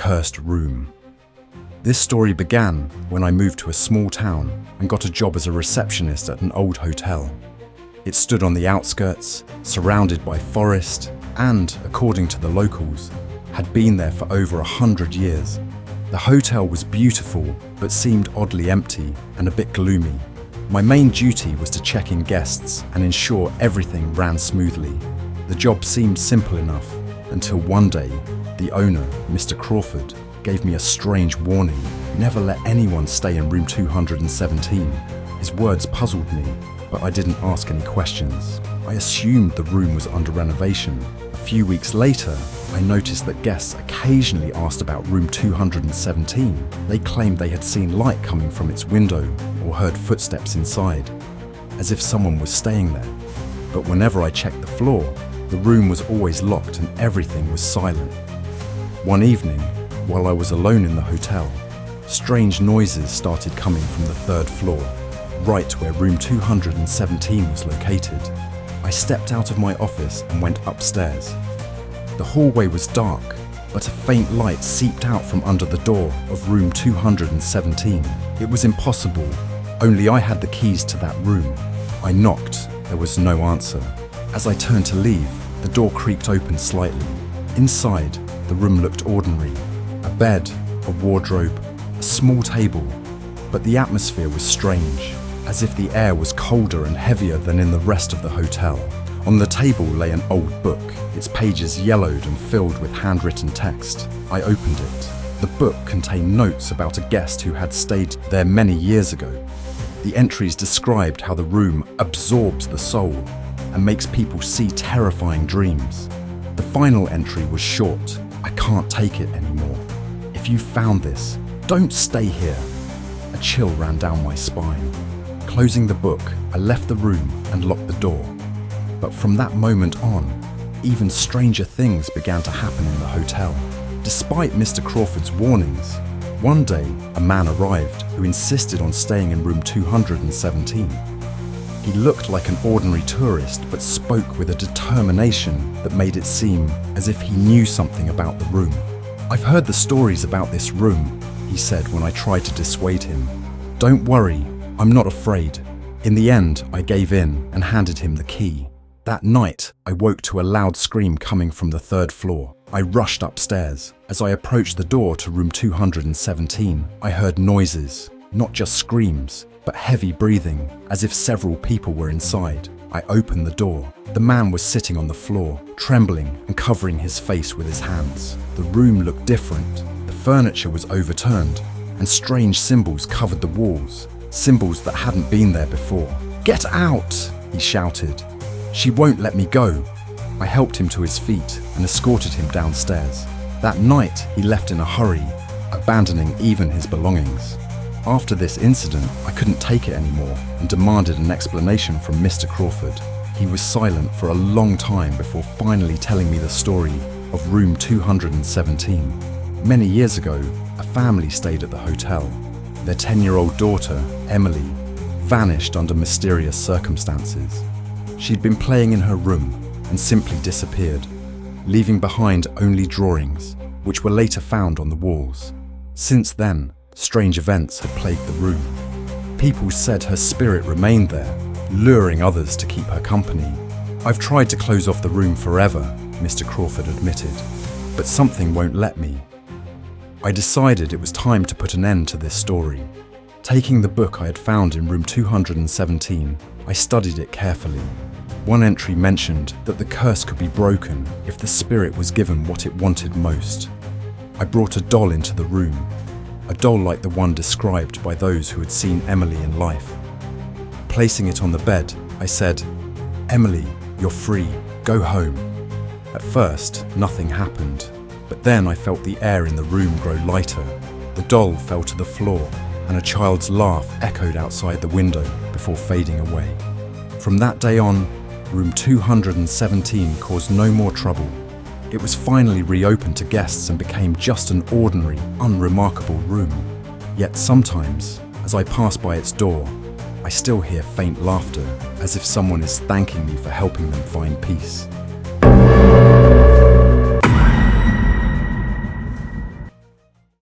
cursed room. This story began when I moved to a small town and got a job as a receptionist at an old hotel. It stood on the outskirts, surrounded by forest, and, according to the locals, had been there for over 100 years. The hotel was beautiful, but seemed oddly empty and a bit gloomy. My main duty was to check in guests and ensure everything ran smoothly. The job seemed simple enough until one day, the owner, Mr. Crawford, gave me a strange warning: never let anyone stay in room 217. His words puzzled me, but I didn't ask any questions. I assumed the room was under renovation. A few weeks later, I noticed that guests occasionally asked about room 217. They claimed they had seen light coming from its window or heard footsteps inside, as if someone was staying there. But whenever I checked the floor, the room was always locked and everything was silent. One evening, while I was alone in the hotel, strange noises started coming from the third floor, right where room 217 was located. I stepped out of my office and went upstairs. The hallway was dark, but a faint light seeped out from under the door of room 217. It was impossible. Only I had the keys to that room. I knocked. There was no answer. As I turned to leave, the door creaked open slightly. Inside, the room looked ordinary. A bed, a wardrobe, a small table. But the atmosphere was strange, as if the air was colder and heavier than in the rest of the hotel. On the table lay an old book, its pages yellowed and filled with handwritten text. I opened it. The book contained notes about a guest who had stayed there many years ago. The entries described how the room absorbs the soul and makes people see terrifying dreams. The final entry was short: "I can't take it anymore. If you found this, don't stay here." A chill ran down my spine. Closing the book, I left the room and locked the door. But from that moment on, even stranger things began to happen in the hotel. Despite Mr. Crawford's warnings, one day a man arrived who insisted on staying in room 217. He looked like an ordinary tourist, but spoke with a determination that made it seem as if he knew something about the room. "I've heard the stories about this room," he said when I tried to dissuade him. "Don't worry, I'm not afraid." In the end, I gave in and handed him the key. That night, I woke to a loud scream coming from the third floor. I rushed upstairs. As I approached the door to room 217, I heard noises, not just screams, but heavy breathing, as if several people were inside. I opened the door. The man was sitting on the floor, trembling and covering his face with his hands. The room looked different. The furniture was overturned, and strange symbols covered the walls, symbols that hadn't been there before. "Get out!" he shouted. "She won't let me go." I helped him to his feet and escorted him downstairs. That night, he left in a hurry, abandoning even his belongings. After this incident, I couldn't take it anymore and demanded an explanation from Mr. Crawford. He was silent for a long time before finally telling me the story of room 217. Many years ago, a family stayed at the hotel. Their 10-year-old daughter, Emily, vanished under mysterious circumstances. She'd been playing in her room and simply disappeared, leaving behind only drawings, which were later found on the walls. Since then, strange events had plagued the room. People said her spirit remained there, luring others to keep her company. "I've tried to close off the room forever," Mr. Crawford admitted, "but something won't let me." I decided it was time to put an end to this story. Taking the book I had found in room 217, I studied it carefully. One entry mentioned that the curse could be broken if the spirit was given what it wanted most. I brought a doll into the room, a doll like the one described by those who had seen Emily in life. Placing it on the bed, I said, "Emily, you're free, go home." At first, nothing happened, but then I felt the air in the room grow lighter. The doll fell to the floor, and a child's laugh echoed outside the window before fading away. From that day on, room 217 caused no more trouble. It was finally reopened to guests and became just an ordinary, unremarkable room. Yet sometimes, as I pass by its door, I still hear faint laughter, as if someone is thanking me for helping them find peace.